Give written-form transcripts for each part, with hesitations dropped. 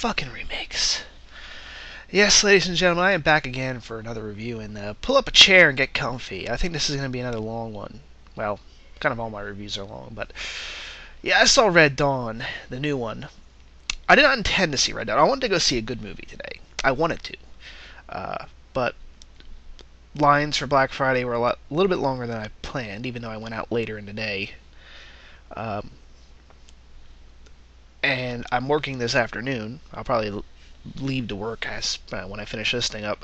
fucking remakes. Yes, ladies and gentlemen, I am back again for another review, and pull up a chair and get comfy. I think this is going to be another long one. Well, kind of all my reviews are long, but yeah, I saw Red Dawn, the new one. I did not intend to see Red Dawn. I wanted to go see a good movie today. I wanted to. But lines for Black Friday were a little bit longer than I planned, even though I went out later in the day. And I'm working this afternoon. I'll probably leave to work when I finish this thing up.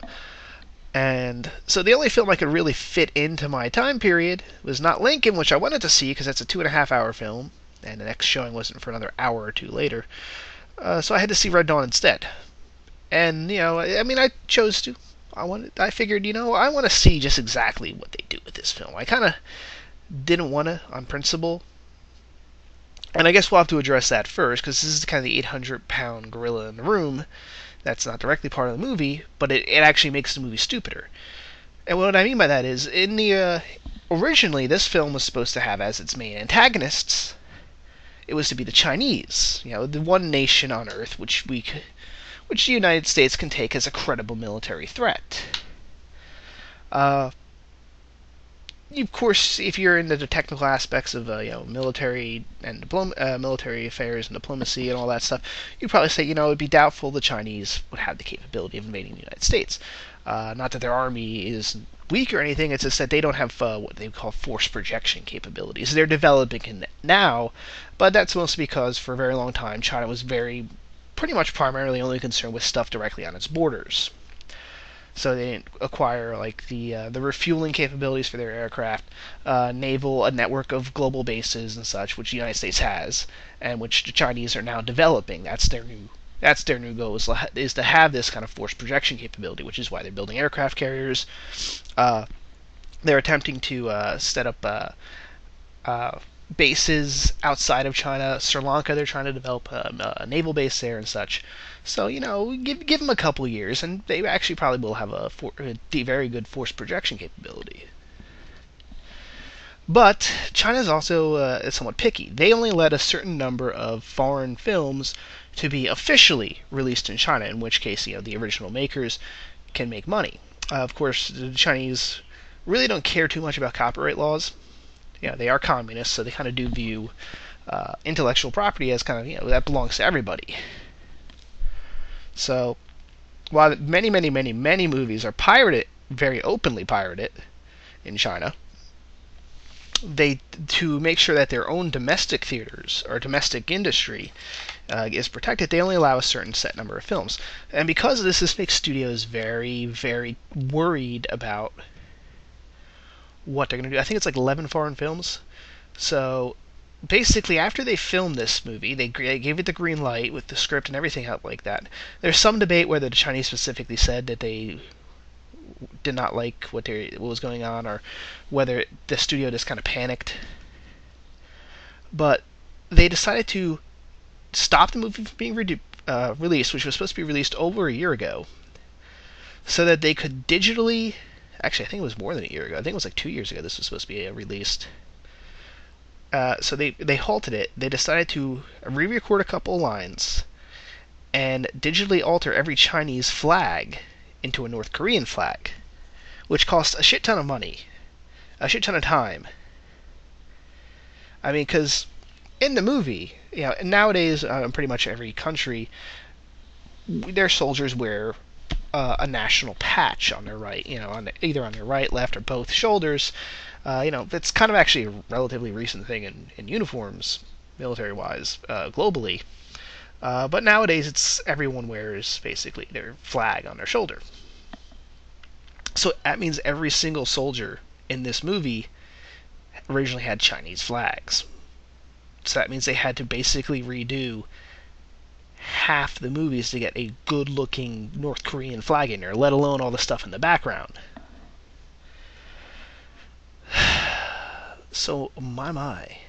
And so the only film I could really fit into my time period was not Lincoln, which I wanted to see because that's a 2.5-hour film, and the next showing wasn't for another hour or two later. So I had to see Red Dawn instead. And, I chose to. I figured, I want to see just exactly what they do with this film. I kind of didn't want to, on principle. And I guess we'll have to address that first, because this is kind of the 800-pound gorilla in the room. That's not directly part of the movie, but it actually makes the movie stupider. And what I mean by that is, originally this film was supposed to have as its main antagonists, it was to be the Chinese, the one nation on Earth which the United States can take as a credible military threat. Of course, if you're into the technical aspects of military and military affairs and diplomacy and all that stuff, you'd probably say it'd be doubtful the Chinese would have the capability of invading the United States. Not that their army is weak or anything; it's just that they don't have what they call force projection capabilities. They're developing it now, but that's mostly because for a very long time China was pretty much primarily only concerned with stuff directly on its borders. So they didn't acquire the refueling capabilities for their aircraft, a network of global bases and such, which the United States has, and which the Chinese are now developing. That's their new goal is to have this kind of force projection capability, which is why they're building aircraft carriers. They're attempting to set up bases outside of China. Sri Lanka, they're trying to develop a naval base there and such. So, give them a couple years, and they actually probably will have a very good force projection capability. But China's also somewhat picky. They only let a certain number of foreign films to be officially released in China, in which case, the original makers can make money. Of course, the Chinese really don't care too much about copyright laws. They are communists, so they kind of do view intellectual property as kind of, that belongs to everybody. So, while many, many, many, many movies are pirated, very openly pirated, in China, to make sure that their own domestic theaters or domestic industry is protected, they only allow a certain set number of films. And because of this makes studios very, very worried about what they're going to do. I think it's 11 foreign films. So basically, after they filmed this movie, they gave it the green light with the script and everything out like that. There's some debate whether the Chinese specifically said that they did not like what was going on, or whether the studio just kind of panicked. But they decided to stop the movie from being released, which was supposed to be released over a year ago, so that they could digitally... Actually, I think it was more than a year ago. I think it was 2 years ago this was supposed to be released. So they halted it. They decided to re-record a couple of lines and digitally alter every Chinese flag into a North Korean flag, which cost a shit ton of money, a shit ton of time. I mean, because in the movie, nowadays, pretty much every country, their soldiers wear a national patch on their right, either on their right, left, or both shoulders. It's kind of actually a relatively recent thing in uniforms, military-wise, globally. But nowadays, everyone wears basically their flag on their shoulder. So that means every single soldier in this movie originally had Chinese flags. So that means they had to basically redo half the movies to get a good-looking North Korean flag in there, let alone all the stuff in the background. So, my.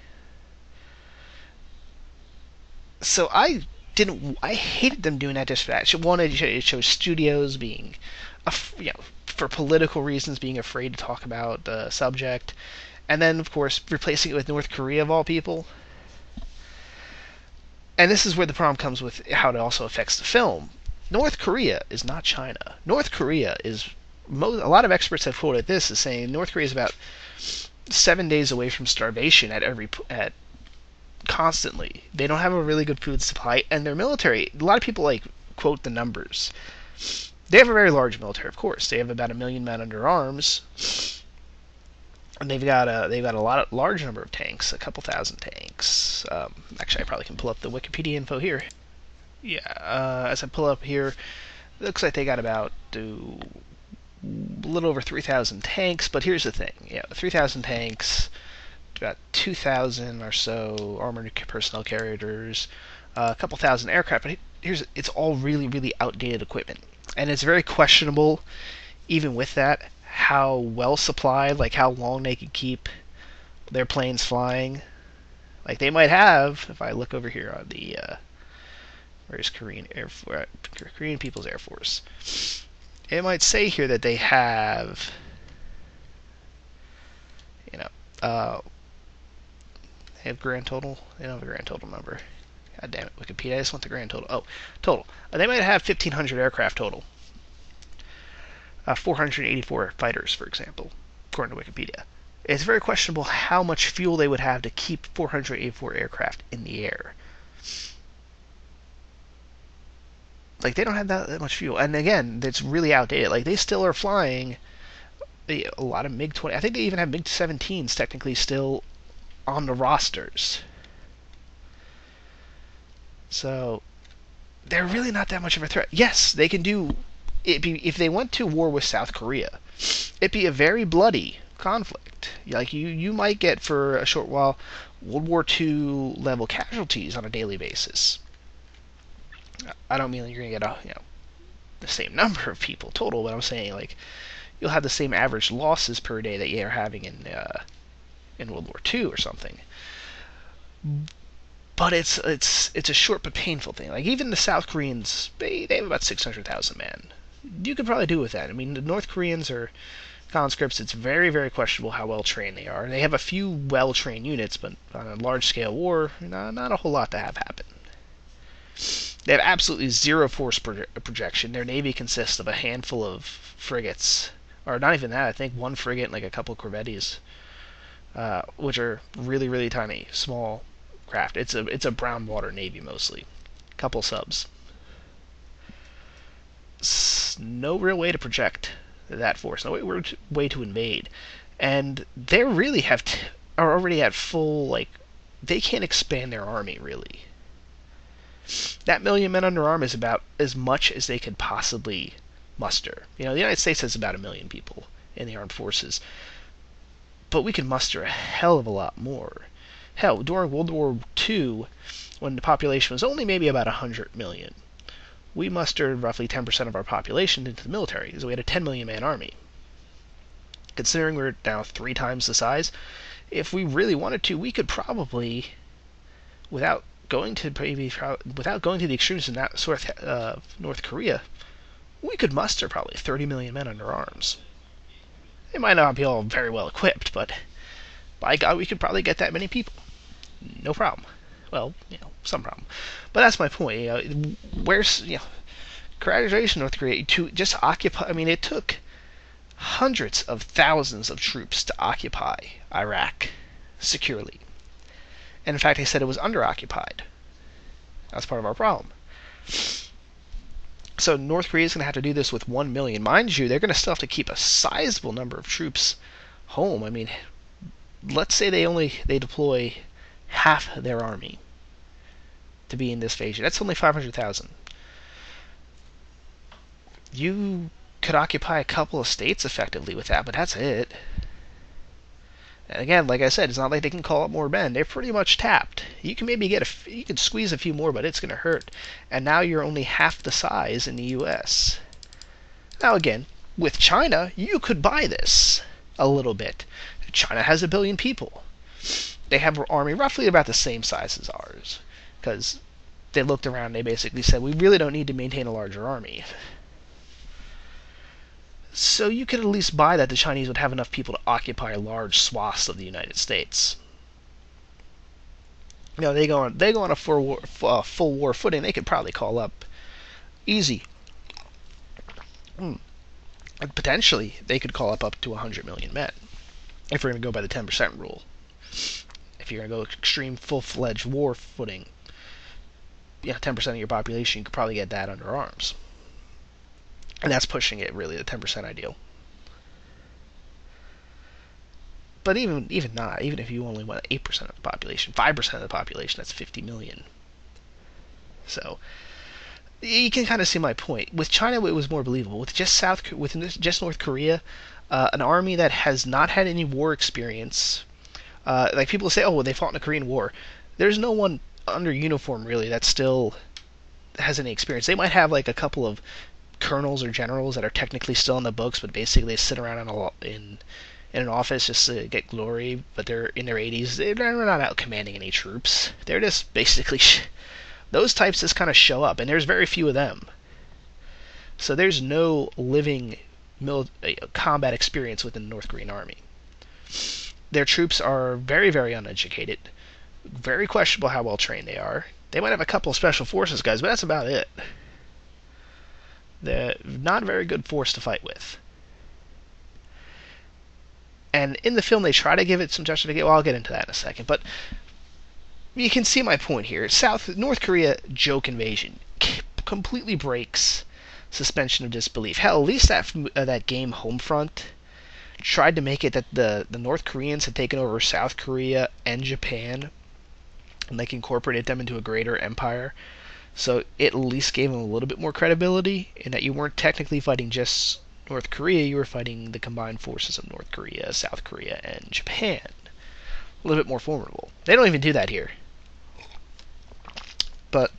So I hated them doing that just for that. One, it shows studios being, for political reasons, being afraid to talk about the subject. And then, of course, replacing it with North Korea, of all people. and this is where the problem comes with how it also affects the film. North Korea is not China. North Korea is a lot of experts have quoted this as saying North Korea is about 7 days away from starvation at constantly. They don't have a really good food supply, and their military. A lot of people like quote the numbers. They have a very large military, of course. They have about 1 million men under arms, and they've got a large number of tanks, a couple thousand tanks. Actually, I probably can pull up the Wikipedia info here. Yeah, as I pull up here, it looks like they got about a little over 3,000 tanks. But here's the thing: 3,000 tanks, about 2,000 or so armored personnel carriers, a couple thousand aircraft. But it's all really, really outdated equipment, and it's very questionable, even with that, how well supplied, like how long they could keep their planes flying. Like they might have, if I look over here on the where's Korean People's Air Force, it might say here that they have, they have grand total. They don't have a grand total number. God damn it, Wikipedia! I just want the grand total. Oh, total. They might have 1,500 aircraft total. 484 fighters, for example, according to Wikipedia. It's very questionable how much fuel they would have to keep 484 aircraft in the air. Like, they don't have that much fuel. And again, it's really outdated. Like, they still are flying a lot of MiG-20. I think they even have MiG-17s technically still on the rosters. So, they're really not that much of a threat. Yes, they can do... if they went to war with South Korea, it'd be a very bloody conflict. Like, you might get, for a short while, World War II level casualties on a daily basis. I don't mean you're going to get the same number of people total, but I'm saying, like, you'll have the same average losses per day that you're having in World War II or something. But it's a short but painful thing. Like, even the South Koreans, they have about 600,000 men. You could probably do with that. I mean, the North Koreans are conscripts. It's very, very questionable how well trained they are. They have a few well trained units, but on a large scale war, not a whole lot to have happen. They have absolutely zero force projection. Their navy consists of a handful of frigates, or not even that. I think one frigate and like a couple of corvettes, which are really, really tiny, small craft. It's a brown water navy mostly. Couple subs. No real way to project that force. No way to invade, and they really are already at full, like, they can't expand their army really. That 1 million men under arm is about as much as they could possibly muster. The United States has about 1 million people in the armed forces, but we can muster a hell of a lot more. Hell, during World War II, when the population was only maybe about 100 million, we mustered roughly 10% of our population into the military, so we had a 10 million man army. Considering we're now 3 times the size, if we really wanted to, we could probably, without going to the extremes of North Korea, we could muster probably 30 million men under arms. They might not be all very well equipped, but by God, we could probably get that many people. No problem. Well, some problem. But that's my point. Congratulations, North Korea, to just occupy. I mean, it took hundreds of thousands of troops to occupy Iraq securely. And in fact, they said it was under-occupied. That's part of our problem. So North Korea is going to have to do this with 1 million. Mind you, they're going to still have to keep a sizable number of troops home. I mean, let's say they deploy half their army to be in this phase. That's only 500,000. You could occupy a couple of states effectively with that, but that's it. And again, like I said, it's not like they can call up more men. They're pretty much tapped. You can maybe you can squeeze a few more, but it's going to hurt. And now you're only half the size in the U.S. Now again, with China, you could buy this a little bit. China has 1 billion people. They have an army roughly about the same size as ours, because they looked around and they basically said, we really don't need to maintain a larger army. So you could at least buy that the Chinese would have enough people to occupy large swaths of the United States. they go on a full war footing. They could probably call up easy. Potentially, they could call up to 100 million men if we're going to go by the 10% rule. If you're going to go extreme full-fledged war footing, 10% of your population, you could probably get that under arms. And that's pushing it, really, the 10% ideal. But even not, even if you only want 8% of the population, 5% of the population, that's 50 million. So you can kind of see my point. With China, it was more believable. With just North Korea, an army that has not had any war experience, like people say, oh, well, they fought in the Korean War. There's no one under uniform really that still has any experience. They might have like a couple of colonels or generals that are technically still in the books, but basically they sit around in an office just to get glory. But they're in their 80s. They're not out commanding any troops. They're just basically those types just kind of show up, and there's very few of them. So there's no living combat experience within the North Korean army. Their troops are very, very uneducated. Very questionable how well trained they are. They might have a couple of special forces guys, but that's about it. They're not a very good force to fight with. And in the film, they try to give it some justice. Well, I'll get into that in a second. But you can see my point here. North Korea joke invasion completely breaks suspension of disbelief. Hell, at least that game Homefront tried to make it that the North Koreans had taken over South Korea and Japan, and like incorporated them into a greater empire. So it at least gave them a little bit more credibility in that you weren't technically fighting just North Korea, you were fighting the combined forces of North Korea, South Korea, and Japan. A little bit more formidable. They don't even do that here. But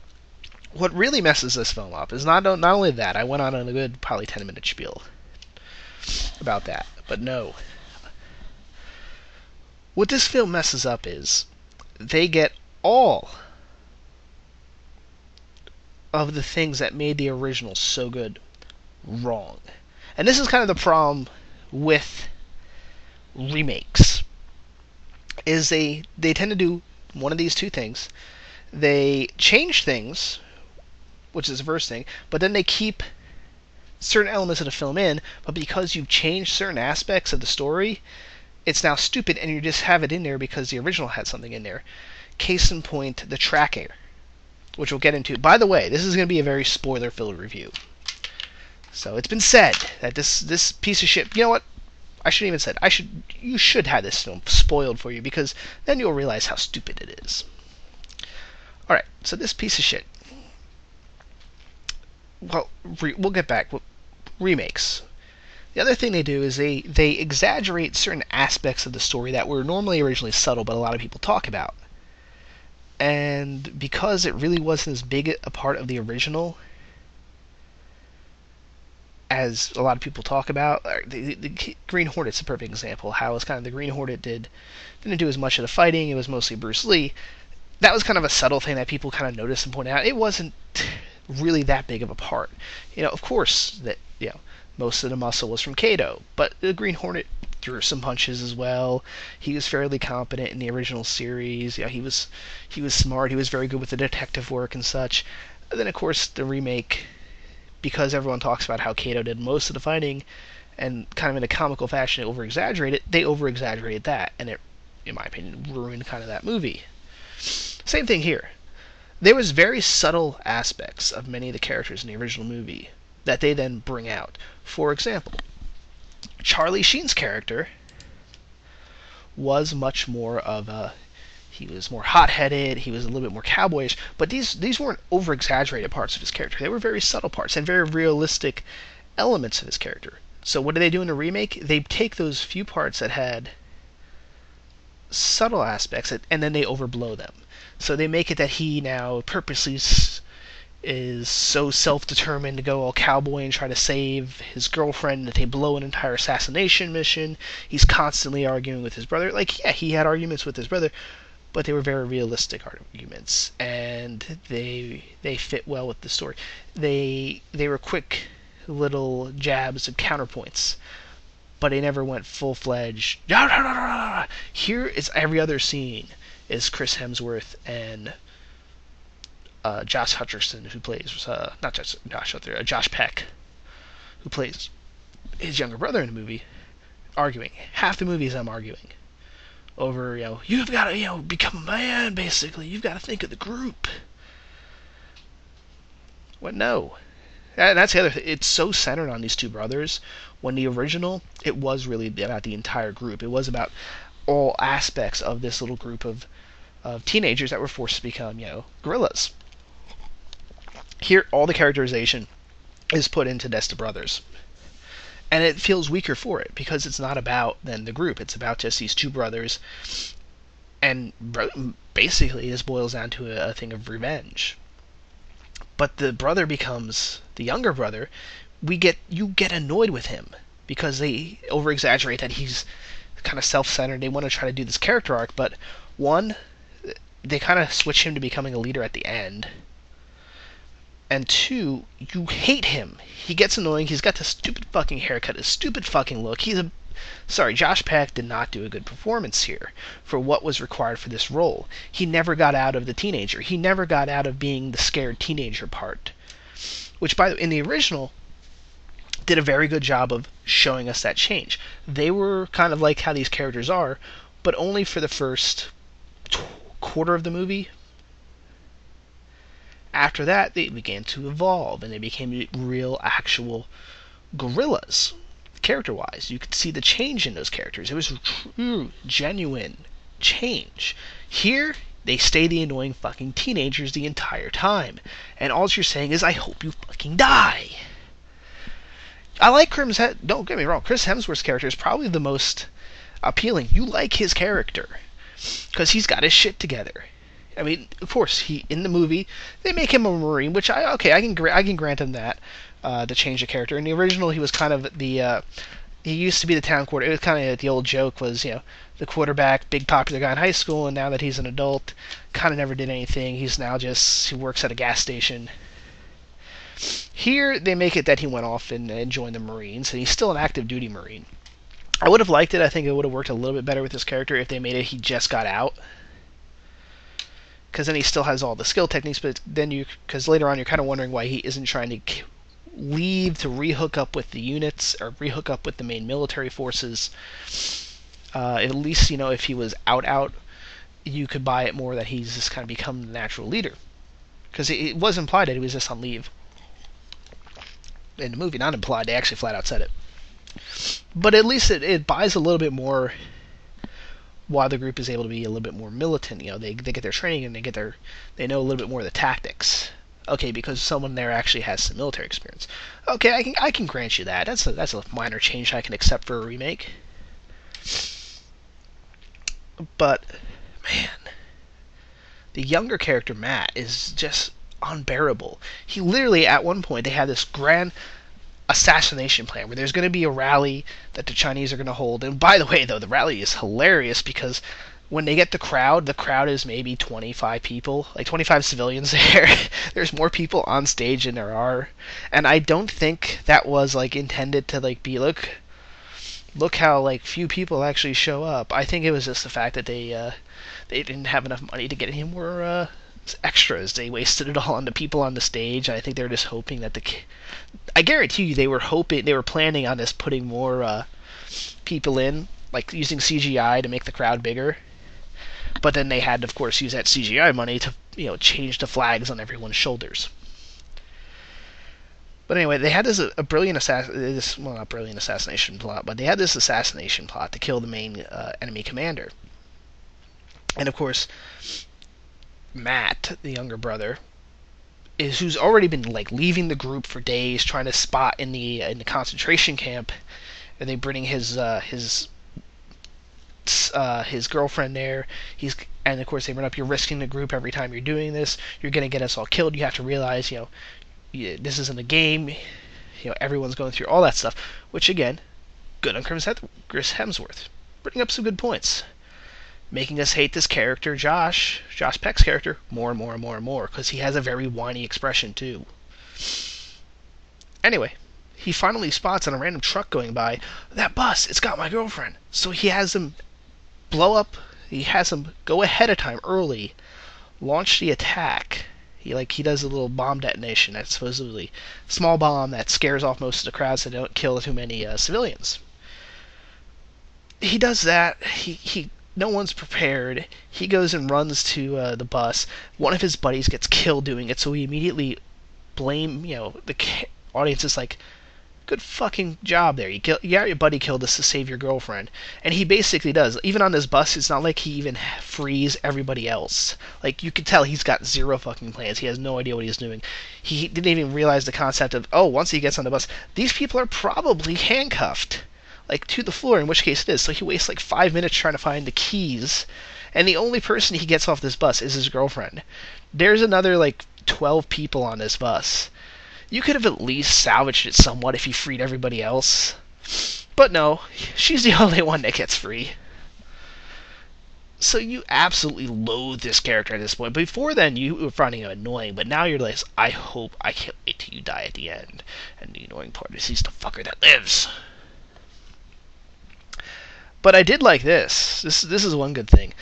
what really messes this film up is not only that. I went on a good probably 10-minute spiel about that, but no. What this film messes up is they get all of the things that made the original so good wrong. And this is kind of the problem with remakes, is they tend to do one of these two things. They change things, which is the first thing, but then they keep certain elements of the film in, but because you've changed certain aspects of the story, it's now stupid, and you just have it in there because the original had something in there. Case in point, the tracking, which we'll get into. By the way, this is going to be a very spoiler-filled review. So it's been said that this piece of shit. You know what? I shouldn't even said. You should have this film spoiled for you, because then you'll realize how stupid it is. All right. So this piece of shit. Well, we'll get back. Remakes. The other thing they do is they exaggerate certain aspects of the story that were normally originally subtle, but a lot of people talk about. And because it really wasn't as big a part of the original as a lot of people talk about, the Green Hornet's a perfect example. How it's kind of the Green Hornet didn't do as much of the fighting. It was mostly Bruce Lee. That was kind of a subtle thing that people kind of noticed and pointed out. It wasn't really that big of a part. Of course, that most of the muscle was from Kato, but the Green Hornet threw some punches as well. He was fairly competent in the original series. He was smart. He was very good with the detective work and such. And then, of course, the remake, because everyone talks about how Kato did most of the fighting, and kind of in a comical fashion, they over-exaggerated that, and it, in my opinion, ruined kind of that movie. Same thing here. There was very subtle aspects of many of the characters in the original movie that they then bring out. For example, Charlie Sheen's character was much more of a... He was more hot-headed, he was a little bit more cowboyish, but these weren't over-exaggerated parts of his character. They were very subtle parts and very realistic elements of his character. So what do they do in a remake? They take those few parts that had subtle aspects and then they overblow them. So they make it that he now purposely is so self-determined to go all cowboy and try to save his girlfriend that they blow an entire assassination mission. He's constantly arguing with his brother. Like, yeah, he had arguments with his brother, but they were very realistic arguments, and they fit well with the story. They were quick little jabs and counterpoints, but they never went full-fledged. Here is every other scene. is Chris Hemsworth and Josh Hutcherson, who plays not Josh Hutcherson, Josh Peck, who plays his younger brother in the movie, arguing. Half the movie is them arguing over, you've got to, become a man, basically. You've got to think of the group. What? No. And that's the other thing. It's so centered on these two brothers. When the original, it was really about the entire group. It was about all aspects of this little group of teenagers that were forced to become, gorillas. Here, all the characterization is put into Nesta Brothers. And it feels weaker for it, because it's not about then the group. It's about just these two brothers. And basically, this boils down to a thing of revenge. But the brother becomes the younger brother. You get annoyed with him because they over exaggerate that he's kind of self-centered. They want to try to do this character arc, but one, they kind of switch him to becoming a leader at the end. And two, you hate him. He gets annoying. He's got this stupid fucking haircut, this stupid fucking look. Sorry, Josh Peck did not do a good performance here for what was required for this role. He never got out of the teenager. He never got out of being the scared teenager part. Which, in the original, did a very good job of showing us that change. They were kind of like how these characters are, but only for the first quarter of the movie. After that, they began to evolve, and they became real, actual gorillas. Character-wise, you could see the change in those characters. It was a true, genuine change. Here, they stay the annoying fucking teenagers the entire time. And all you're saying is, I hope you fucking die. I like don't get me wrong, Chris Hemsworth's character is probably the most appealing. You like his character, because he's got his shit together. I mean, of course, in the movie, they make him a Marine, which I can grant him that, to change the character. In the original, he was kind of he used to be the town quarterback. It was kind of the old joke was, the quarterback, big popular guy in high school, and now that he's an adult, kind of never did anything. He works at a gas station. Here, they make it that he went off and joined the Marines, and he's still an active duty Marine. I would have liked it. I think it would have worked a little bit better with his character if they made it he just got out. Because then he still has all the skill techniques, but then because later on you're kind of wondering why he isn't trying to leave to rehook up with the units, or rehook up with the main military forces. At least, if he was out, you could buy it more that he's just kind of become the natural leader. Because it was implied that he was just on leave. In the movie, not implied, they actually flat out said it. But at least it buys a little bit more why the group is able to be a little bit more militant. They get their training and they know a little bit more of the tactics. Okay, because someone there actually has some military experience. Okay, I can grant you that. That's a minor change I can accept for a remake. But man, the younger character Matt is just unbearable. He literally, at one point, they had this grand assassination plan where there's going to be a rally that the Chinese are going to hold. And by the way, though, the rally is hilarious because when they get the crowd is maybe 25 people, like 25 civilians there. There's more people on stage than there are. And I don't think that was intended to be look how few people actually show up. I think it was just the fact that they didn't have enough money to get any more extras. They wasted it all on the people on the stage. I think they were just hoping that I guarantee you they were planning on this putting more people in, using CGI to make the crowd bigger. But then they had to, of course, use that CGI money to change the flags on everyone's shoulders. But anyway, they had not brilliant assassination plot, but they had this assassination plot to kill the main enemy commander. And of course, Matt, the younger brother, who's already been leaving the group for days, trying to spot in the concentration camp, and they bring his girlfriend there. And of course they run up. You're risking the group every time you're doing this. You're gonna get us all killed. You have to realize, this isn't a game. Everyone's going through all that stuff. Which again, good on Chris Hemsworth, bringing up some good points. Making us hate this character, Josh Peck's character, more and more and more and more, because he has a very whiny expression too. Anyway, he finally spots on a random truck going by, that bus, it's got my girlfriend. So he has them blow up He has him go ahead of time early, launch the attack. He does a little bomb detonation that's supposedly a small bomb that scares off most of the crowd so they don't kill too many civilians. He does that. He no one's prepared. He goes and runs to the bus. One of his buddies gets killed doing it, so he immediately the audience is like, good fucking job there. You got your buddy killed just to save your girlfriend. And he basically does. Even on this bus, it's not like he even frees everybody else. Like, you can tell he's got zero fucking plans. He has no idea what he's doing. He didn't even realize the concept of, once he gets on the bus, these people are probably handcuffed, like, to the floor, in which case it is. So he wastes like 5 minutes trying to find the keys. And the only person he gets off this bus is his girlfriend. There's another, like, 12 people on this bus. You could have at least salvaged it somewhat if you freed everybody else. But no, she's the only one that gets free. So you absolutely loathe this character at this point. Before then, you were finding him annoying, but now you're like, I can't wait till you die at the end. And the annoying part is he's the fucker that lives. But I did like this. This is one good thing.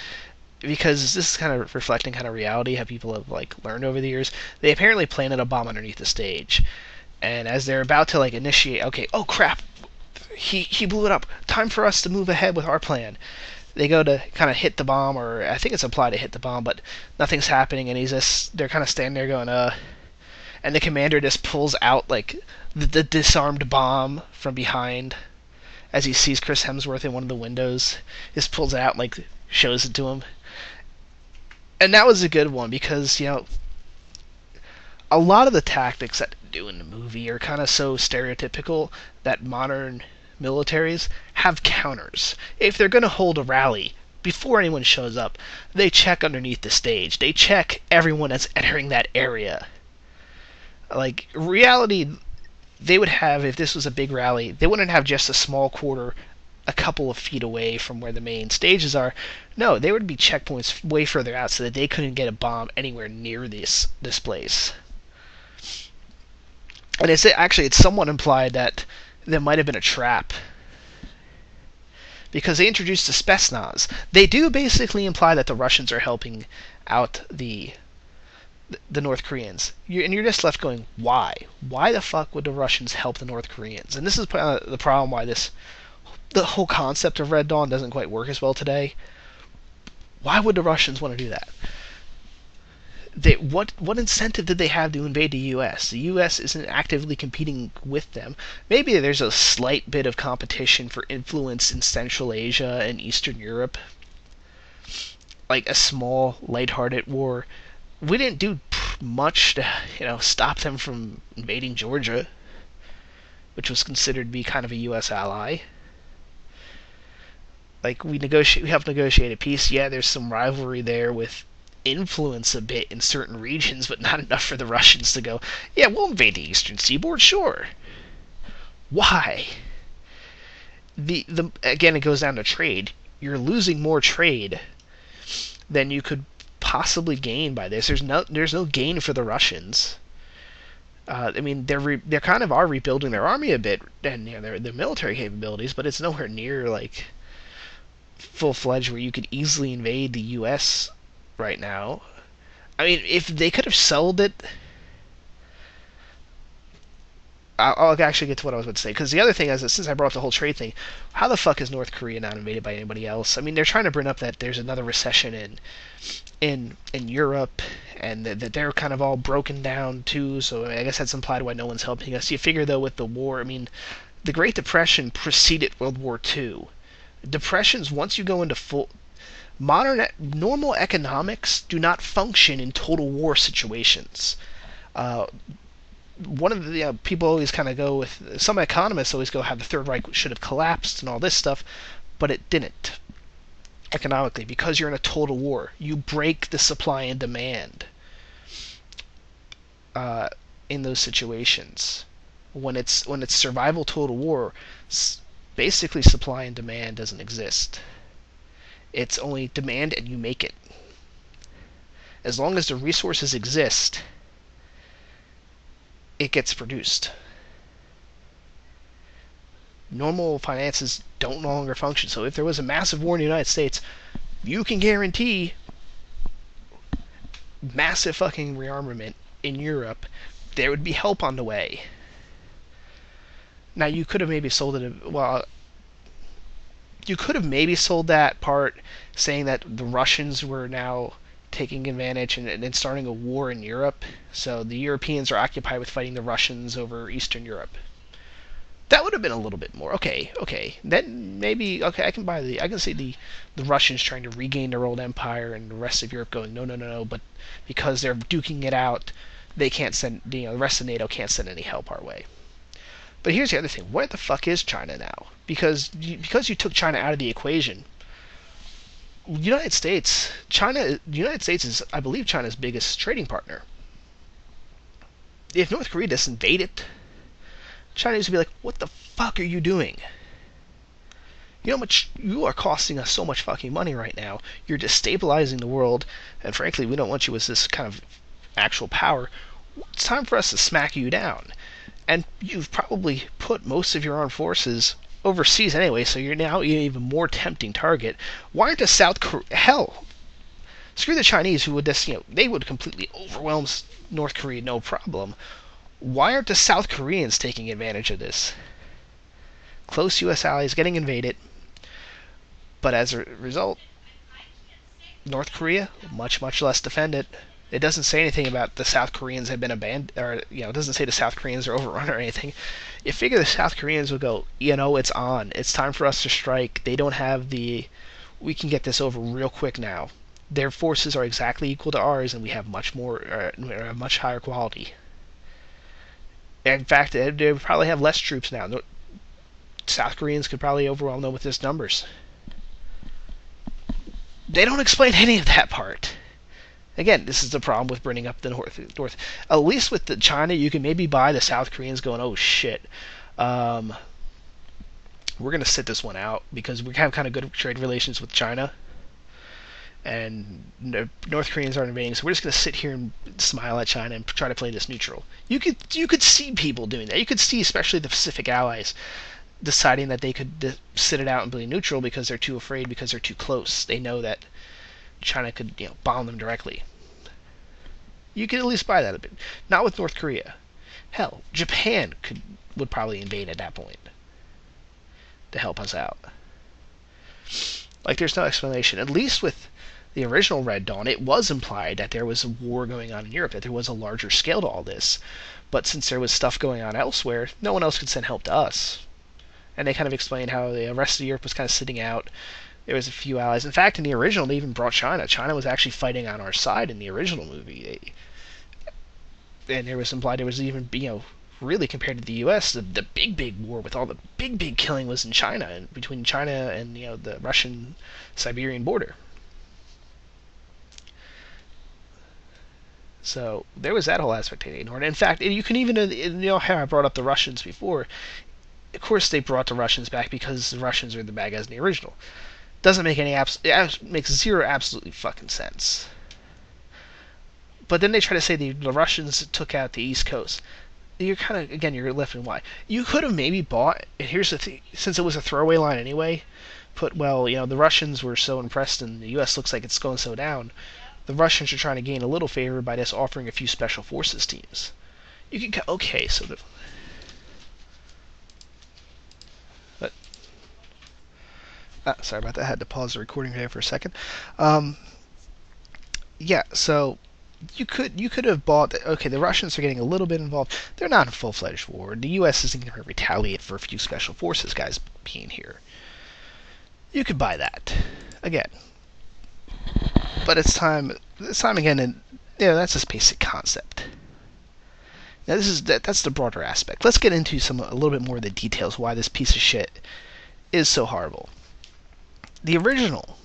Because this is kind of reflecting kind of reality, how people have like learned over the years. They apparently planted a bomb underneath the stage, and as they're about to like initiate, okay, oh crap, he blew it up. Time for us to move ahead with our plan. They go to kind of hit the bomb, or I think it's implied to hit the bomb, but nothing's happening, and they're kind of standing there going, and the commander just pulls out like the disarmed bomb from behind, as he sees Chris Hemsworth in one of the windows. Just pulls it out and like shows it to him. And that was a good one because, a lot of the tactics that they do in the movie are kind of so stereotypical that modern militaries have counters. If they're going to hold a rally, before anyone shows up, they check underneath the stage. They check everyone that's entering that area. Like, reality, they would have, if this was a big rally, they wouldn't have just a small quarter a couple of feet away from where the main stages are. No, there would be checkpoints way further out so that they couldn't get a bomb anywhere near this place. And it's somewhat implied that there might have been a trap, because they introduced the Spetsnaz. They do basically imply that the Russians are helping out the North Koreans. You're just left going, why? Why the fuck would the Russians help the North Koreans? And this is the problem why the whole concept of Red Dawn doesn't quite work as well today. Why would the Russians want to do that? What incentive did they have to invade the U.S.? The U.S. isn't actively competing with them. Maybe there's a slight bit of competition for influence in Central Asia and Eastern Europe. Like a small, lighthearted war. We didn't do much to, stop them from invading Georgia, which was considered to be kind of a U.S. ally. Like, we helped negotiate a peace. Yeah, there's some rivalry there with influence a bit in certain regions, but not enough for the Russians to go, yeah, we'll invade the eastern seaboard, sure. Why? Again, it goes down to trade. You're losing more trade than you could possibly gain by this. There's no gain for the Russians. They kind of are rebuilding their army a bit and their military capabilities, but it's nowhere near like full-fledged where you could easily invade the U.S. right now. I mean, if they could have sold it... I'll actually get to what I was about to say, because the other thing is that since I brought up the whole trade thing, how the fuck is North Korea not invaded by anybody else? I mean, they're trying to bring up that there's another recession in Europe, and that they're kind of all broken down too, so I guess that's implied why no one's helping us. You figure, though, with the war, I mean, the Great Depression preceded World War II. Depressions, once you go into normal economics do not function in total war situations. One of the people always kind of go with, some economists always go how the Third Reich should have collapsed and all this stuff, but it didn't economically, because you're in a total war. You break the supply and demand in those situations. When it's survival total war, basically supply and demand doesn't exist. It's only demand and you make it. As long as the resources exist, it gets produced. Normal finances don't no longer function. So if there was a massive war in the United States, you can guarantee massive fucking rearmament in Europe, there would be help on the way. Now you could have maybe sold it. Well, you could have maybe sold that part, saying that the Russians were now taking advantage and starting a war in Europe. So the Europeans are occupied with fighting the Russians over Eastern Europe. That would have been a little bit more okay. Then maybe I can buy I can see the Russians trying to regain their old empire and the rest of Europe going no, but because they're duking it out, they can't send the rest of NATO can't send any help our way. But here's the other thing: where the fuck is China now? Because you took China out of the equation. The United States is, I believe, China's biggest trading partner. If North Korea just invaded, China used to be like, what the fuck are you doing? You know how much you are costing us so much fucking money right now. You're destabilizing the world, and frankly, we don't want you as this kind of actual power. It's time for us to smack you down. And you've probably put most of your armed forces overseas anyway, so you're now an even more tempting target. Why aren't the South Korea... Hell, screw the Chinese, who would just, they would completely overwhelm North Korea, no problem. Why aren't the South Koreans taking advantage of this? Close U.S. allies getting invaded, but as a result, North Korea much less defended. It doesn't say anything about the South Koreans have been abandoned, or it doesn't say the South Koreans are overrun or anything. You figure the South Koreans would go, it's on. It's time for us to strike. They don't have we can get this over real quick now. Their forces are exactly equal to ours, and we have much higher quality. In fact, they probably have less troops now. South Koreans could probably overwhelm them with just numbers. They don't explain any of that part. Again, this is the problem with bringing up the North. At least with the China, you can maybe buy the South Koreans going, oh shit, we're going to sit this one out because we have kind of good trade relations with China. And North Koreans aren't invading, so we're just going to sit here and smile at China and try to play this neutral. You could see people doing that. You could see, especially the Pacific allies, deciding that they could sit it out and play neutral because they're too afraid, because they're too close. They know that China could bomb them directly. You could at least buy that a bit. Not with North Korea. Hell, Japan would probably invade at that point to help us out. Like, there's no explanation. At least with the original Red Dawn, it was implied that there was a war going on in Europe, that there was a larger scale to all this. But since there was stuff going on elsewhere, no one else could send help to us. And they kind of explained how the rest of Europe was kind of sitting out. There was a few allies. In fact, in the original, they even brought China. China was actually fighting on our side in the original movie. And there was implied there was even, really compared to the U.S., the big war with all the big killing was in China, and between China and the Russian-Siberian border. So there was that whole aspect they ignored. In fact, you can even, how I brought up the Russians before. Of course, they brought the Russians back because the Russians are the bad guys in the original. Doesn't make it makes zero absolutely fucking sense. But then they try to say the Russians took out the East Coast. You're kind of, again, you're left in why. You could have maybe bought, and here's the thing, since it was a throwaway line anyway, the Russians were so impressed and the U.S. looks like it's going so down, the Russians are trying to gain a little favor by just offering a few special forces teams. You can, okay, so sorry about that, I had to pause the recording there for a second. Yeah, so you could have bought, okay, the Russians are getting a little bit involved. They're not in full-fledged war. The U.S. isn't going to retaliate for a few special forces guys being here. You could buy that. Again. But it's time again, and that's just basic concept. Now that's the broader aspect. Let's get into a little bit more of the details why this piece of shit is so horrible. The original,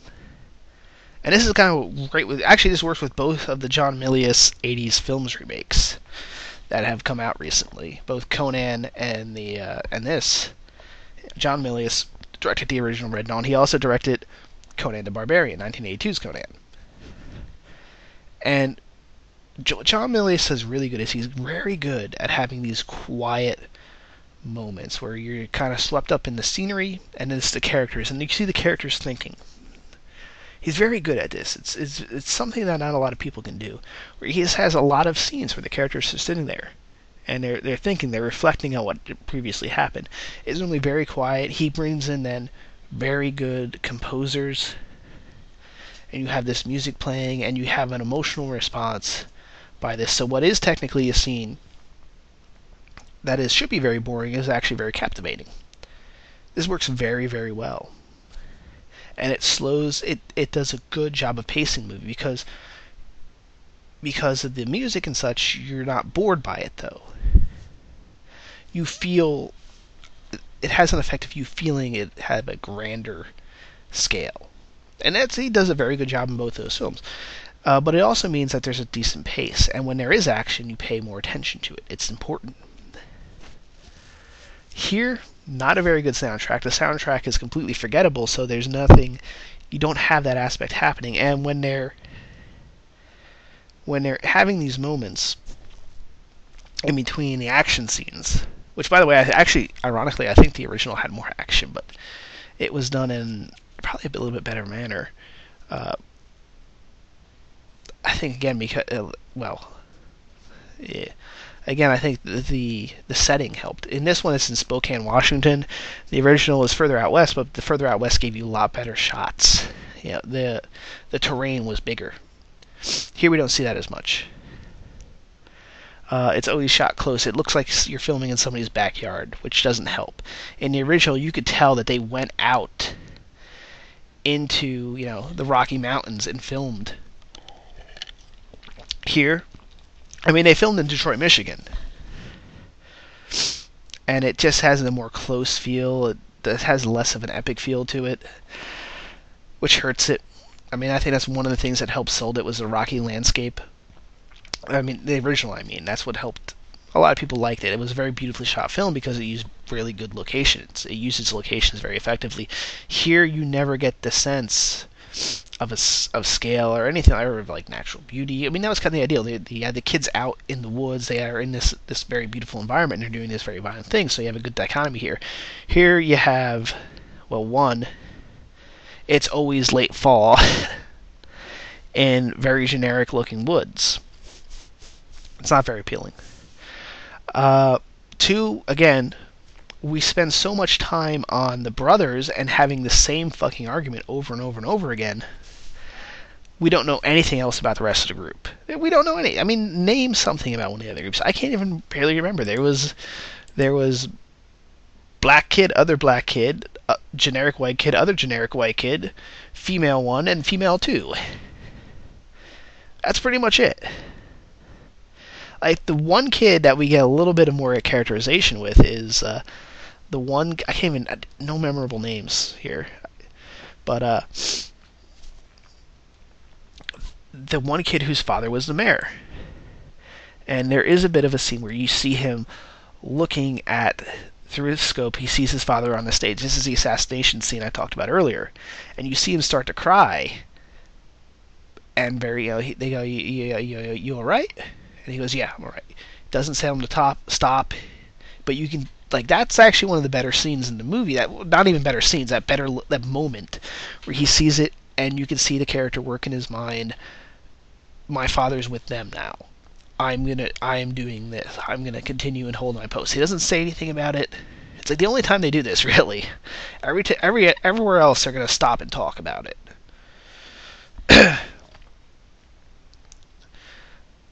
and this is kind of great with, actually this works with both of the John Milius 80s films remakes that have come out recently, both Conan and this. John Milius directed the original Red Dawn. He also directed Conan the Barbarian, 1982's Conan. And John Milius is really good. He's very good at having these quiet moments where you're kind of swept up in the scenery and it's the characters, and you see the characters thinking. He's very good at this. It's something that not a lot of people can do. Where he just has a lot of scenes where the characters are sitting there and they're thinking, they're reflecting on what previously happened. It's normally very quiet. He brings in then very good composers, and you have this music playing, and you have an emotional response by this. So what is technically a scene that is should be very boring is actually very captivating. This works very, very well. And it does a good job of pacing the movie because of the music and such. You're not bored by it, though. You feel it has an effect of you feeling it have a grander scale, and he does a very good job in both those films. But it also means that there's a decent pace, and when there is action, you pay more attention to it. It's important. Here, not a very good soundtrack. The soundtrack is completely forgettable, so there's nothing. You don't have that aspect happening. And when they're having these moments in between the action scenes, which, by the way, ironically, I think the original had more action, but it was done in probably a little bit better manner. I think again because yeah. Again, I think the setting helped. In this one, it's in Spokane, Washington. The original is further out west, but the further out west gave you a lot better shots. The terrain was bigger. Here we don't see that as much. It's always shot close. It looks like you're filming in somebody's backyard, which doesn't help. In the original, you could tell that they went out into the Rocky Mountains and filmed. Here, they filmed in Detroit, Michigan, and it just has a more close feel. It has less of an epic feel to it, which hurts it. I think that's one of the things that helped sold it was the rocky landscape. The original, that's what helped. A lot of people liked it. It was a very beautifully shot film because it used really good locations. It used its locations very effectively. Here, you never get the sense of scale or anything, or of like natural beauty. That was kind of the ideal. You had the kids out in the woods. They are in this very beautiful environment, and they're doing this very violent thing. So you have a good dichotomy here. Here you have, one, it's always late fall in very generic looking woods. It's not very appealing. Two, again, we spend so much time on the brothers and having the same fucking argument over and over and over again. We don't know anything else about the rest of the group. We don't know any. Name something about one of the other groups. I can't even barely remember. There was black kid, other black kid, generic white kid, other generic white kid, female 1, and female 2. That's pretty much it. Like, the one kid that we get a little bit of more characterization with is the one. I can't even. No memorable names here. But the one kid whose father was the mayor. And there is a bit of a scene where you see him looking through his scope, he sees his father on the stage. This is the assassination scene I talked about earlier. And you see him start to cry. And they go, you all right? And he goes, yeah, I'm all right. Doesn't tell him to stop. But you can, that's actually one of the better scenes in the movie. Not even better scenes, that moment where he sees it and you can see the character work in his mind. My father's with them now. I am doing this. I'm gonna continue and hold my post. He doesn't say anything about it. It's like the only time they do this, really. Everywhere else, they're gonna stop and talk about it.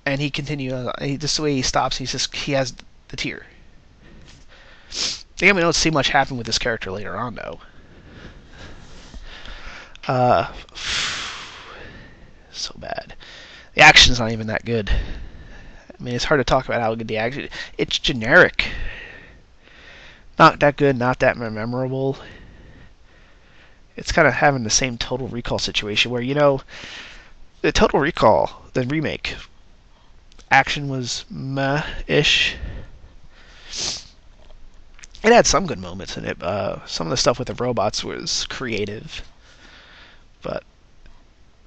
And he continues. Just the way he stops, he has the tear. Again, we don't see much happen with this character later on, though. So bad. The action's not even that good. It's hard to talk about how good the action. It's generic. Not that good, not that memorable. It's kind of having the same Total Recall situation where, the Total Recall, the remake, action was meh-ish. It had some good moments in it. Some of the stuff with the robots was creative. But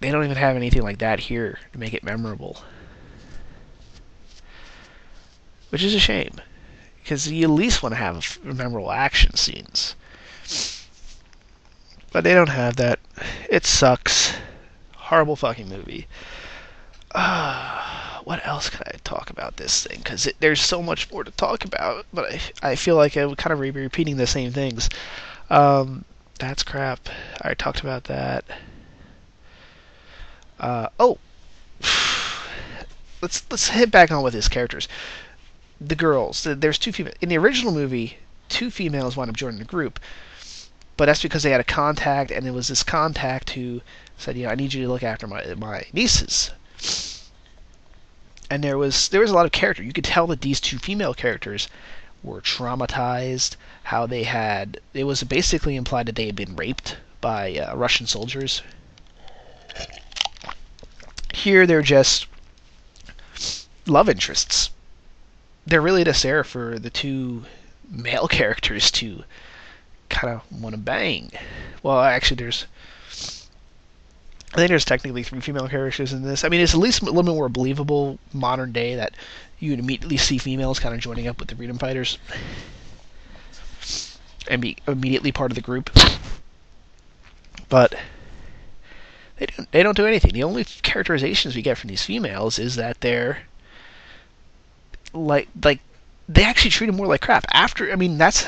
they don't even have anything like that here to make it memorable. Which is a shame. Because you at least want to have memorable action scenes. But they don't have that. It sucks. Horrible fucking movie. What else can I talk about this thing? Because there's so much more to talk about, but I feel like I would kind of be repeating the same things. That's crap. I talked about that. Oh, let's hit back on with his characters. The girls. There's two females in the original movie. Two females wound up joining the group, but that's because they had a contact, and it was this contact who said, I need you to look after my nieces. And there was a lot of character. You could tell that these two female characters were traumatized. How it was basically implied that they had been raped by Russian soldiers. Here they're just love interests. They're really just there for the two male characters to kind of want to bang. Well, actually, I think there's technically three female characters in this. I mean, it's at least a little bit more believable modern day that you would immediately see females kind of joining up with the freedom fighters and be immediately part of the group. But they don't do anything. The only characterizations we get from these females is that they're like they actually treat them more like crap. That's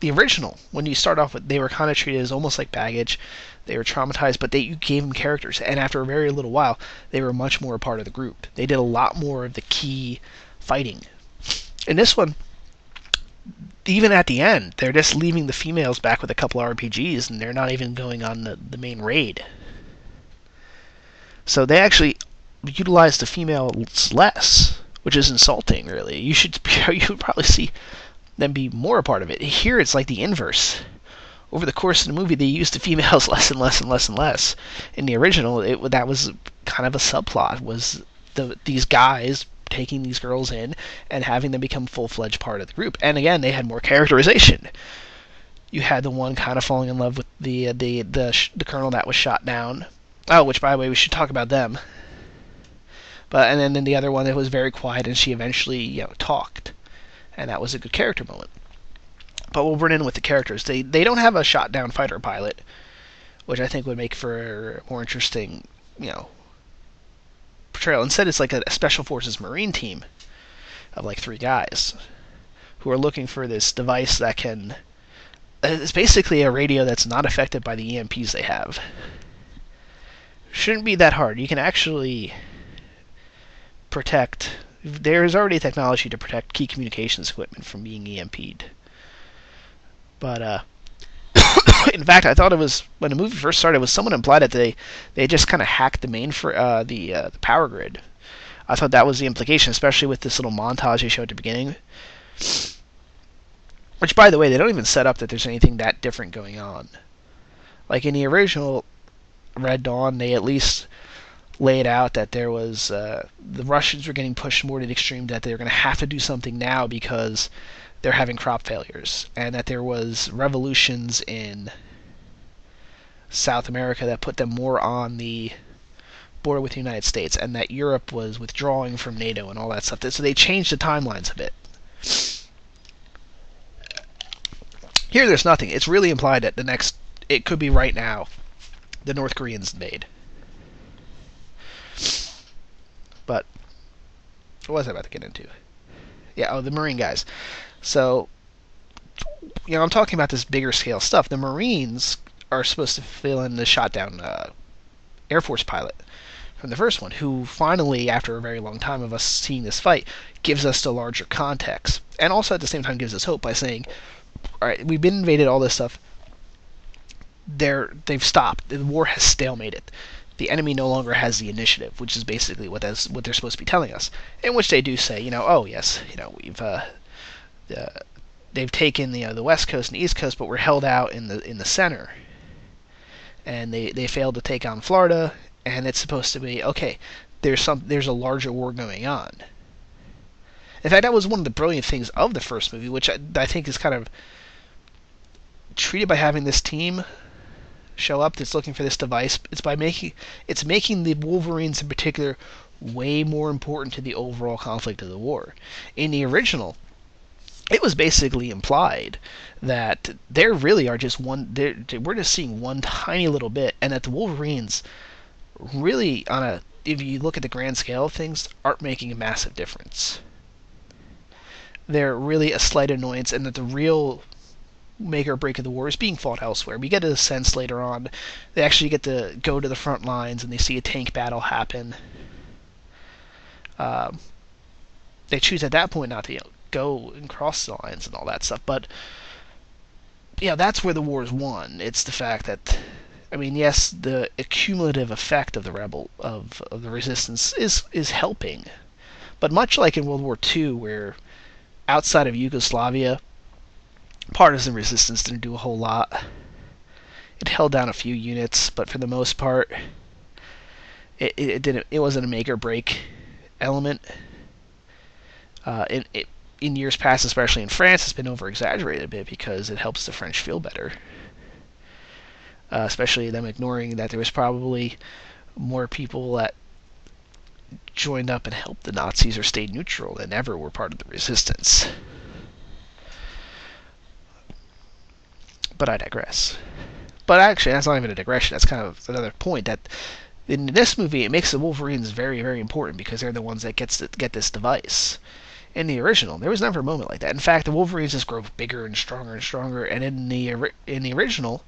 the original. When you start off with, they were kind of treated as almost like baggage. They were traumatized, but you gave them characters, and after a very little while, they were much more a part of the group. They did a lot more of the key fighting. In this one, even at the end, they're just leaving the females back with a couple of RPGs, and they're not even going on the main raid. So they actually utilize the females less, which is insulting, really. You would probably see them be more a part of it. Here, it's like the inverse. Over the course of the movie, they used the females less and less and less and less. In the original, that was kind of a subplot, was these guys taking these girls in and having them become full-fledged part of the group. And again, they had more characterization. You had the one kind of falling in love with the colonel that was shot down. Oh, which, by the way, we should talk about them. And then the other one that was very quiet, and she eventually talked. And that was a good character moment. But we'll run in with the characters. They don't have a shot down fighter pilot, which I think would make for a more interesting, portrayal. Instead, it's like a special forces Marine team of like three guys who are looking for this device that can. It's basically a radio that's not affected by the EMPs they have. Shouldn't be that hard. You can actually protect. There's already technology to protect key communications equipment from being EMP'd. But in fact, I thought it was when the movie first started, it was someone implied that they just kind of hacked the main for the power grid. I thought that was the implication, especially with this little montage they showed at the beginning. Which, by the way, they don't even set up that there's anything that different going on. Like in the original Red Dawn, they at least laid out that there was the Russians were getting pushed more to the extreme that they're going to have to do something now because they're having crop failures, and that there was revolutions in South America that put them more on the border with the United States, and that Europe was withdrawing from NATO and all that stuff. So they changed the timelines a bit. Here there's nothing. It's really implied that it could be right now, the North Koreans invade. But what was I about to get into? Yeah, the Marine guys. So, I'm talking about this bigger scale stuff. The Marines are supposed to fill in the shot down Air Force pilot from the first one, who finally, after a very long time of us seeing this fight, gives us the larger context. And also at the same time gives us hope by saying, alright, we've been invaded, all this stuff. They've stopped. The war has stalemated. The enemy no longer has the initiative, which is basically what they're supposed to be telling us. In which they do say, oh yes, we've they've taken the West Coast and the East Coast, but we're held out in the center, and they failed to take on Florida, and it's supposed to be okay. There's a larger war going on. In fact, that was one of the brilliant things of the first movie, which I think is kind of treated by having this team show up that's looking for this device. It's making the Wolverines in particular way more important to the overall conflict of the war. In the original, it was basically implied that there really are just we're just seeing one tiny little bit, and that the Wolverines really, if you look at the grand scale of things, aren't making a massive difference. They're really a slight annoyance, and that the real make or break of the war is being fought elsewhere. We get a sense later on they actually get to go to the front lines and they see a tank battle happen. They choose at that point not to go and cross the lines and all that stuff, but that's where the war is won. It's the fact that, I mean, yes, the accumulative effect of the resistance is helping, but much like in World War II, where outside of Yugoslavia, partisan resistance didn't do a whole lot. It held down a few units, but for the most part, it didn't. It wasn't a make or break element. In years past, especially in France, it's been over exaggerated a bit because it helps the French feel better. Especially them ignoring that there was probably more people that joined up and helped the Nazis or stayed neutral than ever were part of the resistance. But I digress. But actually, that's not even a digression. That's kind of another point. That in this movie, it makes the Wolverines very, very important because they're the ones that get this device. In the original, there was never a moment like that. In fact, the Wolverines just grow bigger and stronger. And in the original,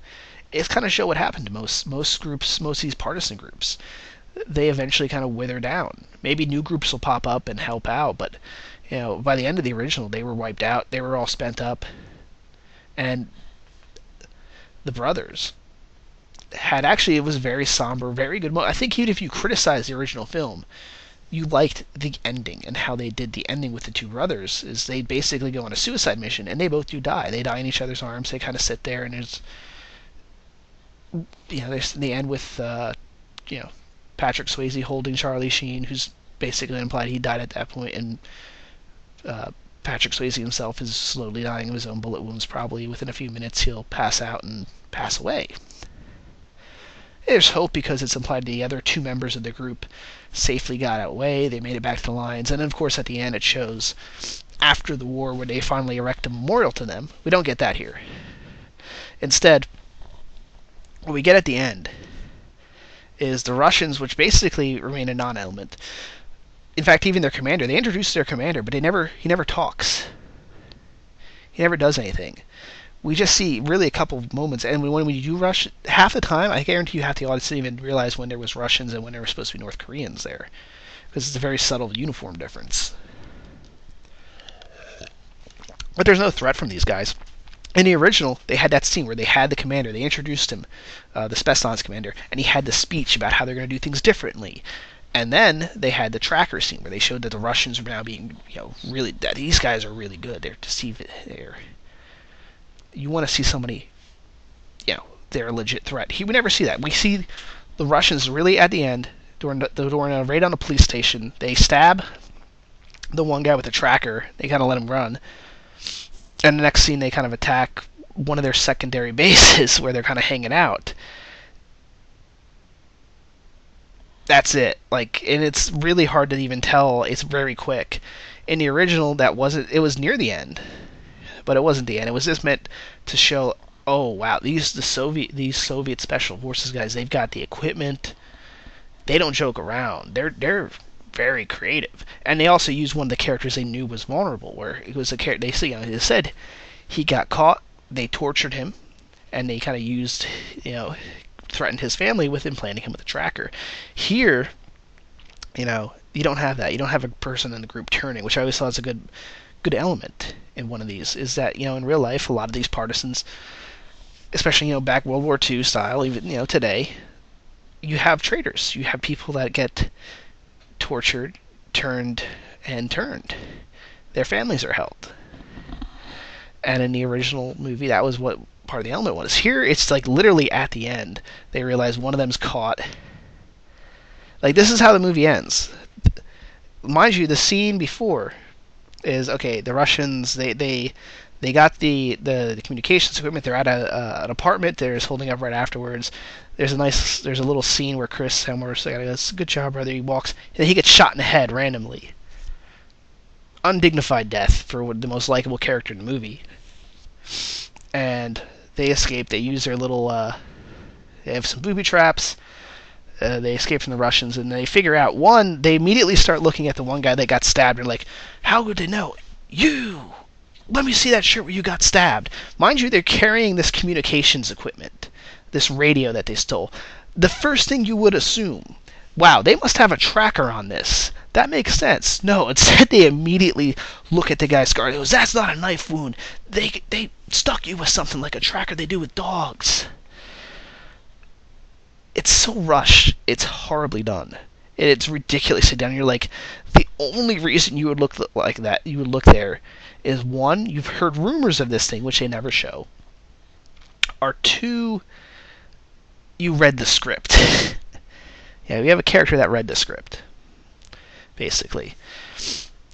it's kind of show what happened to most groups, most of these partisan groups. They eventually kind of wither down. Maybe new groups will pop up and help out, but by the end of the original, they were wiped out. They were all spent up, and the brothers had it was very somber, very good. I think even if you criticize the original film, you liked the ending and how they did the ending with the two brothers. Is they basically go on a suicide mission and they both do die. They die in each other's arms. They kind of sit there and there's the end with Patrick Swayze holding Charlie Sheen, who's basically implied he died at that point, and Patrick Swayze himself is slowly dying of his own bullet wounds. Probably within a few minutes he'll pass out and pass away. There's hope because it's implied the other two members of the group safely got away. They made it back to the lines, and then, of course, at the end it shows after the war where they finally erect a memorial to them. We don't get that here. Instead, what we get at the end is the Russians, which basically remain a non-element. In fact, even their commander, they introduce their commander, but he never talks. He never does anything. We just see really a couple of moments, and when we do rush, half the time, I guarantee you half the audience didn't even realize when there was Russians and when there were supposed to be North Koreans there, because it's a very subtle uniform difference. But there's no threat from these guys. In the original, they had that scene where they had the commander, they introduced him, the Spetsnaz commander, and he had the speech about how they're going to do things differently. And then they had the tracker scene where they showed that the Russians were now being, really, that these guys are really good. They're deceiving. You want to see somebody, they're a legit threat. We never see that. We see the Russians really at the end, during a raid on a police station, they stab the one guy with the tracker. They kind of let him run. And the next scene, they kind of attack one of their secondary bases where they're kind of hanging out. That's it. And it's really hard to even tell. It's very quick. In the original, it was near the end, but it wasn't the end. It was just meant to show, oh wow, these Soviet special forces guys, they've got the equipment. They don't joke around. They're very creative, and they also used one of the characters they knew was vulnerable. Where it was a character they said he got caught, they tortured him, and they kind of used, threatened his family with implanting him with a tracker. Here, you don't have that. You don't have a person in the group turning, which I always thought was a good element in one of these. Is that in real life, a lot of these partisans, especially back World War II style, even today, you have traitors. You have people that get tortured, turned. Their families are held. And in the original movie, that was what part of the element was. Here, it's literally at the end, they realize one of them's caught. This is how the movie ends. Mind you, the scene before is, okay, the Russians, they got the communications equipment. They're at an apartment. They're just holding up right afterwards. There's a little scene where Chris Hemsworth goes, "Good job, brother." He walks, and then he gets shot in the head randomly. Undignified death for the most likable character in the movie. And they escape. They use their little. They have some booby traps. They escape from the Russians, and they figure out, one, they immediately start looking at the one guy that got stabbed, and like, how would they know? You! Let me see that shirt where you got stabbed. Mind you, they're carrying this communications equipment, this radio that they stole. The first thing you would assume, wow, they must have a tracker on this. That makes sense. No, instead they immediately look at the guy's scar. They goes, that's not a knife wound. They stuck you with something like a tracker they do with dogs. It's so rushed. It's horribly done. It's ridiculously done. You're like, the only reason you would look like that, you would look there, is one, you've heard rumors of this thing, which they never show. Or two, you read the script. Yeah, we have a character that read the script, basically.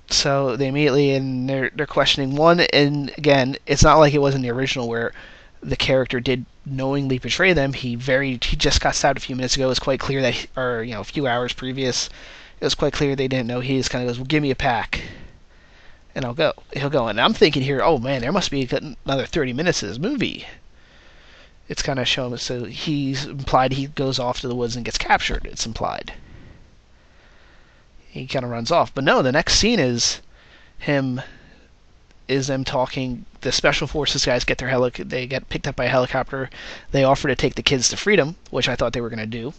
So they immediately, and they're questioning one, and again, it's not like it was in the original where the character did knowingly betray them. He just got stabbed a few minutes ago. It was quite clear that, a few hours previous, it was quite clear they didn't know. He just kind of goes, well, give me a pack, and I'll go. He'll go. And I'm thinking here, oh man, there must be another 30 minutes of this movie. It's kind of shown, so he's implied he goes off to the woods and gets captured. It's implied. He kind of runs off. But no, the next scene is them talking. The special forces guys get they get picked up by a helicopter. They offer to take the kids to freedom, which I thought they were going to do.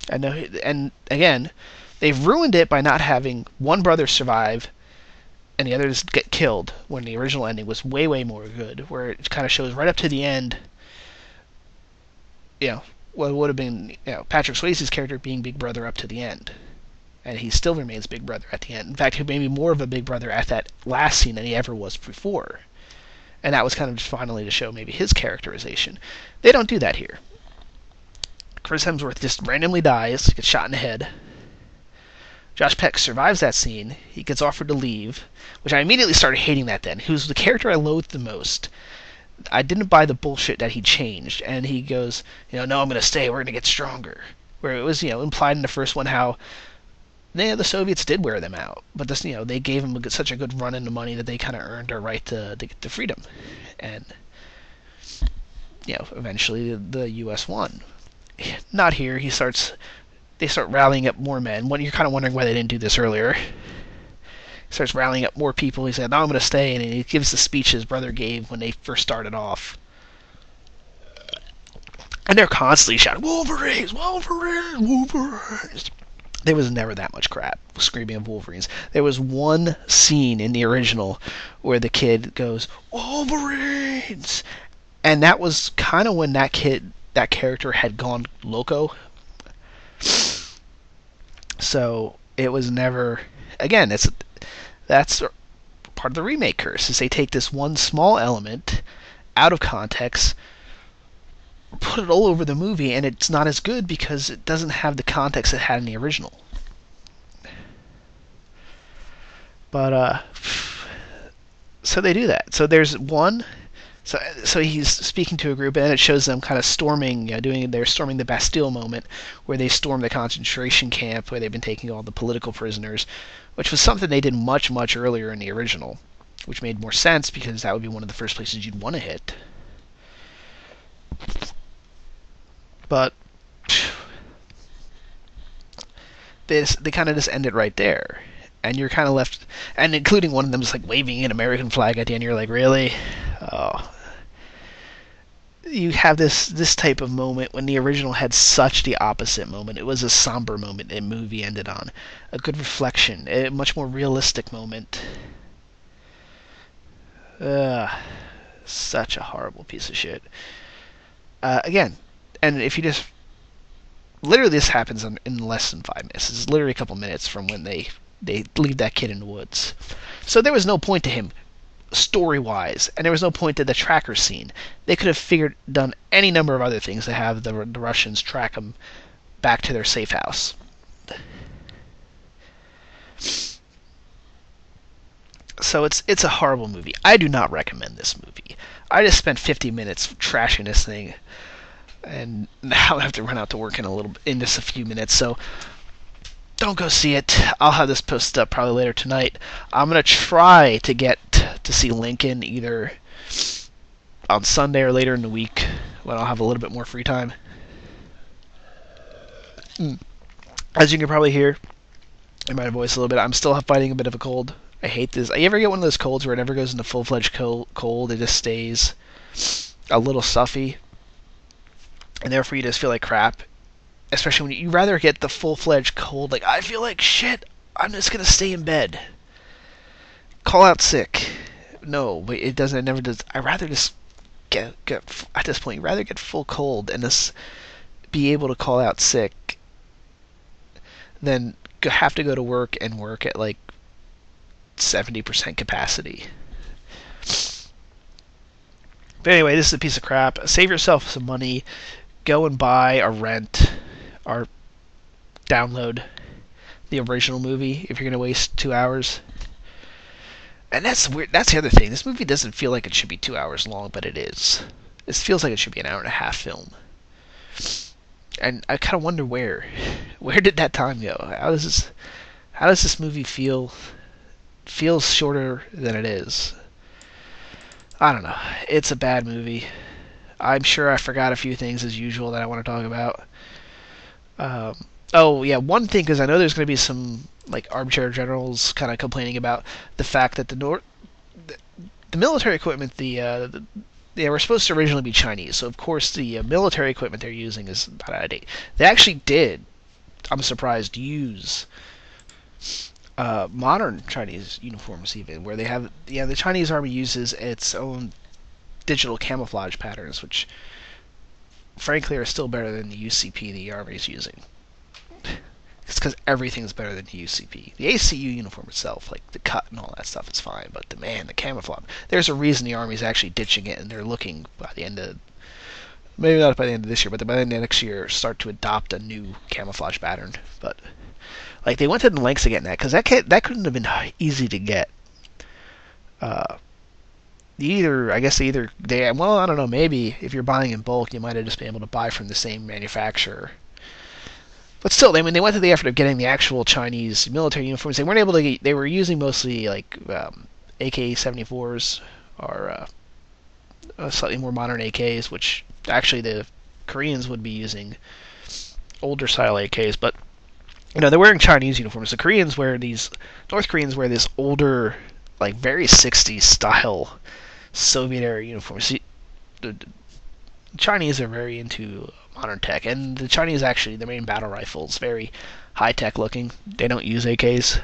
And again, they've ruined it by not having one brother survive and the others get killed, when the original ending was way, way more good, where it kind of shows right up to the end, what would have been, Patrick Swayze's character being Big Brother up to the end. And he still remains Big Brother at the end. In fact, he may be more of a Big Brother at that last scene than he ever was before. And that was kind of just finally to show maybe his characterization. They don't do that here. Chris Hemsworth just randomly dies, gets shot in the head. Josh Peck survives that scene. He gets offered to leave, which I immediately started hating that then. He was the character I loathed the most. I didn't buy the bullshit that he changed. And he goes, no, I'm going to stay. We're going to get stronger. Where it was, implied in the first one how the Soviets did wear them out, but this, they gave them such a good run into money that they kind of earned their right to get to freedom, and eventually the U.S. won. Not here. They start rallying up more men. When you're kind of wondering why they didn't do this earlier, he starts rallying up more people. He said, "No, I'm going to stay," and he gives the speech his brother gave when they first started off. And they're constantly shouting, "Wolverines! Wolverines! Wolverines!" There was never that much crap screaming of Wolverines. There was one scene in the original where the kid goes, "Wolverines!" And that was kind of when that character had gone loco. So it was never, again, that's part of the remake curse, is they take this one small element out of context, put it all over the movie, and it's not as good because it doesn't have the context it had in the original. But so they do that. So there's one. So he's speaking to a group, and then it shows them kind of storming, they're storming the Bastille moment, where they storm the concentration camp where they've been taking all the political prisoners, which was something they did much, much earlier in the original, which made more sense because that would be one of the first places you'd want to hit. But they kind of just end it right there, and you're kind of left, and including one of them just like waving an American flag at the end. You're like, really? Oh. You have this type of moment when the original had such the opposite moment. It was a somber moment the movie ended on. A good reflection. A much more realistic moment. Such a horrible piece of shit. Again, and if you just... Literally this happens in less than 5 minutes. It's literally a couple minutes from when they leave that kid in the woods. So there was no point to him story-wise, and there was no point to the tracker scene. They could have done any number of other things to have the Russians track them back to their safe house. So it's a horrible movie. I do not recommend this movie. I just spent 50 minutes trashing this thing, and now I have to run out to work in just a few minutes. So don't go see it. I'll have this posted up probably later tonight. I'm gonna try to get to see Lincoln either on Sunday or later in the week when I'll have a little bit more free time. As you can probably hear in my voice a little bit, I'm still fighting a bit of a cold. I hate this. You ever get one of those colds where it never goes into full-fledged cold? It just stays a little stuffy, and therefore you just feel like crap. Especially when you rather get the full-fledged cold, like, I feel like shit, I'm just gonna stay in bed. Call out sick. No, but it doesn't. It never does. I rather just get at this point. You rather get full cold and just be able to call out sick than have to go to work and work at like 70% capacity. But anyway, this is a piece of crap. Save yourself some money. Go and buy a rent or download the original movie if you're going to waste 2 hours. And that's weird. That's the other thing. This movie doesn't feel like it should be 2 hours long, but it is. It feels like it should be an hour and a half film. And I kind of wonder where did that time go? How does this movie feel? Feels shorter than it is. I don't know. It's a bad movie. I'm sure I forgot a few things as usual that I want to talk about. Oh yeah, one thing, because I know there's going to be some like armchair generals kind of complaining about the fact that the military equipment, they were supposed to originally be Chinese, so of course the military equipment they're using is about out of date. They actually did, I'm surprised, use modern Chinese uniforms even, where they have, the Chinese army uses its own digital camouflage patterns, which frankly are still better than the UCP the army is using. It's because everything's better than the UCP. The ACU uniform itself, like the cut and all that stuff, is fine, but the camouflage. There's a reason the army's actually ditching it, and they're looking by the end of, maybe not by the end of this year, but by the end of next year, start to adopt a new camouflage pattern. But like they went to the lengths of getting that, because that couldn't have been easy to get. I don't know, maybe if you're buying in bulk, you might have just been able to buy from the same manufacturer. But still, they went to the effort of getting the actual Chinese military uniforms. They weren't able to get, they were using mostly like AK-74s or slightly more modern AKs, which actually the Koreans would be using older style AKs. But they're wearing Chinese uniforms. North Koreans wear this older, like very 60s style Soviet era uniforms. The Chinese are very into modern tech, and the Chinese actually, their main battle rifles, very high tech looking. They don't use AKs.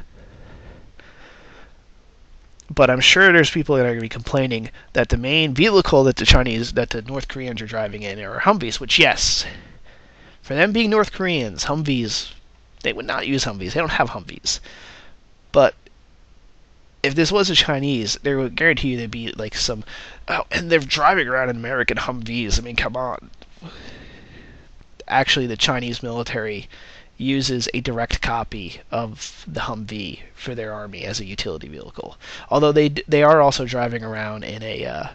But I'm sure there's people that are going to be complaining that the main vehicle that the North Koreans are driving in are Humvees, which, yes, for them being North Koreans, Humvees, they would not use Humvees. They don't have Humvees. But if this was a Chinese, they would guarantee you there'd be like some, and they're driving around in American Humvees. I mean, come on. Actually, the Chinese military uses a direct copy of the Humvee for their army as a utility vehicle. Although they are also driving around in an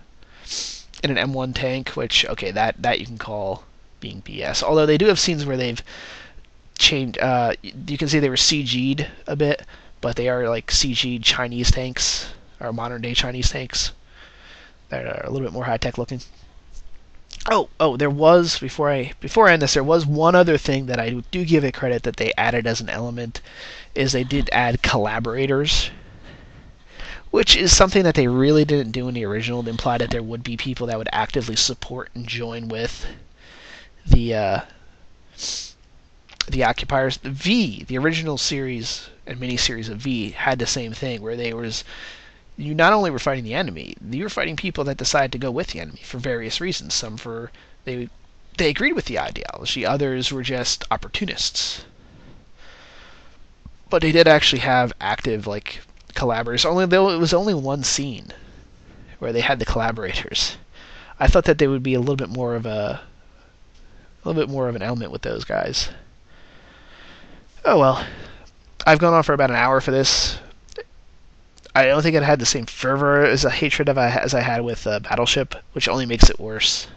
M1 tank, which, okay, that you can call being BS. Although they do have scenes where they've changed. You can see they were CG'd a bit, but they are like CG'd Chinese tanks, or modern day Chinese tanks that are a little bit more high tech looking. Oh, there was, before I end this, there was one other thing that I do give it credit that they added as an element, is they did add collaborators, which is something that they really didn't do in the original. It implied that there would be people that would actively support and join with the occupiers. The original series and miniseries of V had the same thing, where you not only were fighting the enemy, you were fighting people that decided to go with the enemy for various reasons. Some they agreed with the ideology, others were just opportunists. But they did actually have active like collaborators. Though it was only one scene where they had the collaborators. I thought that they would be a little bit more of an element with those guys. Oh well, I've gone on for about an hour for this. I don't think it had the same fervor as a hatred as I had with Battleship, which only makes it worse.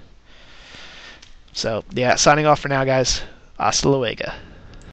So, yeah, signing off for now, guys. Hasta luego.